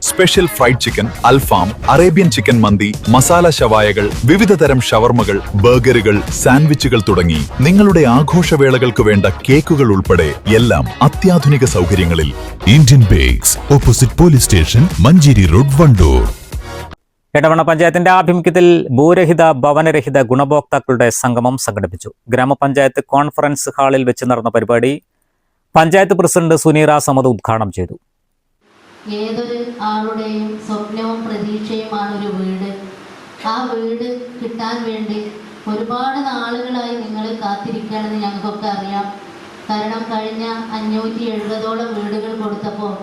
Special fried chicken, അൽഫാം, Arabian chicken മന്തി, മസാല ഷവായകൾ, വിവിധതരം ഷവർമകൾ, ബർഗറുകൾ, സാൻഡ്വിച്ചുകൾ തുടങ്ങി നിങ്ങളുടെ ആഘോഷവേളകൾക്ക് വേണ്ട കേക്കുകൾ ഉൾപ്പെടെ എല്ലാം അത്യാധുനിക സൗകര്യങ്ങളിൽ. Indian bakes, opposite police station, Manjeri road, Wandoor. Edavanna പഞ്ചായത്തിന്റെ ആഭിമുഖ്യത്തിൽ ഭൂരഹിത ഭവനരഹിത ഗുണഭോക്താക്കളുടെ സംഗമം സംഘടിപ്പിച്ചു. ഗ്രാമപഞ്ചായത്ത് കോൺഫറൻസ് ഹാളിൽ വെച്ച് നടന്ന പരിപാടി പഞ്ചായത്ത് പ്രസിഡന്റ് സുനീറ സമദ് ഉദ്ഘാടനം ചെയ്തു. ഏതൊരു ആളുടെയും സ്വപ്നവും പ്രതീക്ഷയുമാണ് ഒരു വീട്. ആ വീട് കിട്ടാൻ വേണ്ടി ഒരുപാട് നാളുകളായി നിങ്ങൾ കാത്തിരിക്കുകയാണെന്ന് ഞങ്ങൾക്കൊക്കെ അറിയാം. കാരണം കഴിഞ്ഞ 570ഓളം വീടുകൾ കൊടുത്തപ്പോൾ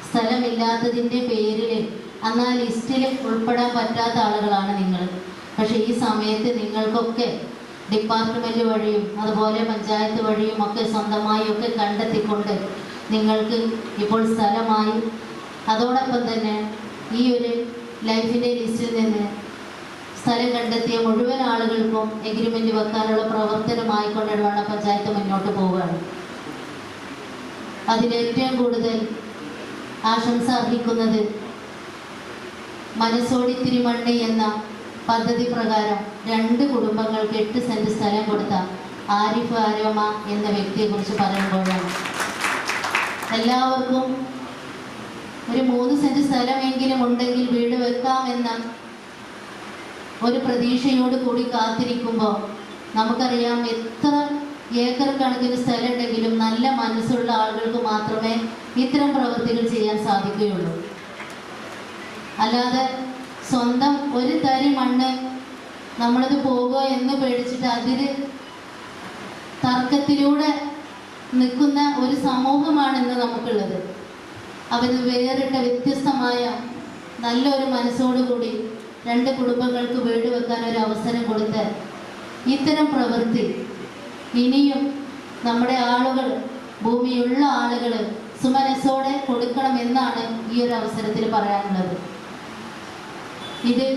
സ്ഥലമില്ലാത്തതിൻ്റെ പേരിൽ അന്ന് ആ ലിസ്റ്റിൽ ഉൾപ്പെടാൻ പറ്റാത്ത ആളുകളാണ് നിങ്ങൾ. പക്ഷേ ഈ സമയത്ത് നിങ്ങൾക്കൊക്കെ ഡിപ്പാർട്ട്മെൻറ്റ് വഴിയും അതുപോലെ പഞ്ചായത്ത് വഴിയും ഒക്കെ സ്വന്തമായി ഒക്കെ കണ്ടെത്തിക്കൊണ്ട് നിങ്ങൾക്ക് ഇപ്പോൾ സ്ഥലമായി. അതോടൊപ്പം തന്നെ ഈ ഒരു ലൈഫിൻ്റെ ലിസ്റ്റിൽ നിന്ന് സ്ഥലം കണ്ടെത്തിയ മുഴുവൻ ആളുകൾക്കും എഗ്രിമെൻ്റ് വെക്കാനുള്ള പ്രവർത്തനമായിക്കൊണ്ട് എടവണ്ണ പഞ്ചായത്ത് മുന്നോട്ട് പോവുകയാണ്. അതിലേറ്റവും കൂടുതൽ ആശംസ അർഹിക്കുന്നത് മനസ്സോടി മണ്ണി എന്ന പദ്ധതി പ്രകാരം 2 കുടുംബങ്ങൾക്ക് 8 സെൻറ്റ് സ്ഥലം കൊടുത്ത ആരിഫ് ആരോമ എന്ന വ്യക്തിയെക്കുറിച്ച് പറയുമ്പോഴാണ്. എല്ലാവർക്കും ഒരു 3 സെൻറ്റ് സ്ഥലമെങ്കിലും ഉണ്ടെങ്കിൽ വീട് വെക്കാമെന്ന ഒരു പ്രതീക്ഷയോട് കൂടി കാത്തിരിക്കുമ്പോൾ നമുക്കറിയാം എത്ര ഏക്കർ കണക്കിന് സ്ഥലം ഉണ്ടെങ്കിലും നല്ല മനസ്സുള്ള ആളുകൾക്ക് മാത്രമേ ഇത്തരം പ്രവൃത്തികൾ ചെയ്യാൻ സാധിക്കുകയുള്ളൂ. അല്ലാതെ സ്വന്തം ഒരു തരി മണ്ണ് നമ്മളത് പോകുക എന്ന് പേടിച്ചിട്ട് അതിന് തർക്കത്തിലൂടെ നിൽക്കുന്ന ഒരു സമൂഹമാണ് ഇന്ന് നമുക്കുള്ളത്. അവന് വേറിട്ട വ്യത്യസ്തമായ നല്ലൊരു മനസ്സോടുകൂടി 2 കുടുംബങ്ങൾക്ക് വീട് വെക്കാൻ ഒരു അവസരം കൊടുത്ത് ഇത്തരം പ്രവൃത്തി ഇനിയും നമ്മുടെ ആളുകൾ, ഭൂമിയുള്ള ആളുകൾ സുമനസ്സോടെ കൊടുക്കണമെന്നാണ് ഈ ഒരു അവസരത്തിൽ പറയാനുള്ളത്. ഇത്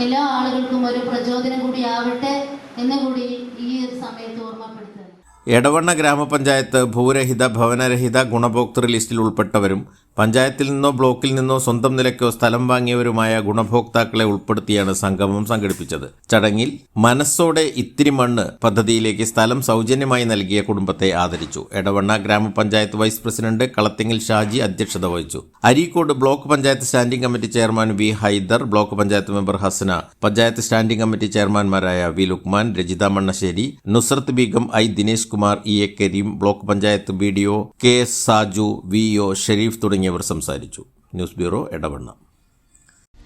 എല്ലാ ആളുകൾക്കും ഒരു പ്രചോദനം കൂടി ആവട്ടെ എന്ന് കൂടി ഈ ഒരു സമയത്ത് ഓർമ്മപ്പെടുത്തുന്നു. എടവണ്ണ ഗ്രാമപഞ്ചായത്ത് ഭൂരഹിത ഭവനരഹിത ഗുണഭോക്തൃ ലിസ്റ്റിൽ ഉൾപ്പെട്ടവരും പഞ്ചായത്തിൽ നിന്നോ ബ്ലോക്കിൽ നിന്നോ സ്വന്തം നിലയ്ക്കോ സ്ഥലം വാങ്ങിയവരുമായ ഗുണഭോക്താക്കളെ ഉൾപ്പെടുത്തിയാണ് സംഗമം സംഘടിപ്പിച്ചത്. ചടങ്ങിൽ മനസ്സോടെ ഇത്തിരി മണ്ണ് പദ്ധതിയിലേക്ക് സ്ഥലം സൗജന്യമായി നൽകിയ കുടുംബത്തെ ആദരിച്ചു. എടവണ്ണ ഗ്രാമപഞ്ചായത്ത് വൈസ് പ്രസിഡന്റ് കളത്തിങ്ങൽ ഷാജി അധ്യക്ഷത വഹിച്ചു. Areekode block panchayat standing committee chairman V Haider, block panchayat member Hasana, panchayat standing committee ചെയർമാൻമാരായ V Luqman, Rajitha Mannassery, Nusrath Begum, I Dinesh Kumar, E A Kareem, block panchayat BDO K S Saju, VO Sherif തുടങ്ങിയവർ സംസാരിച്ചു. News bureau, Edavanna.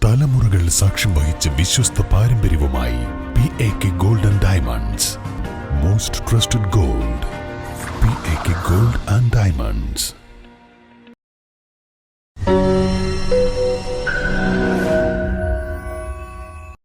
തലമുറകൾ സാക്ഷ്യം വഹിച്ച വിശ്വസ്ത പാരമ്പര്യവുമായി PAK gold and diamonds. Most trusted gold, PAK gold and diamonds.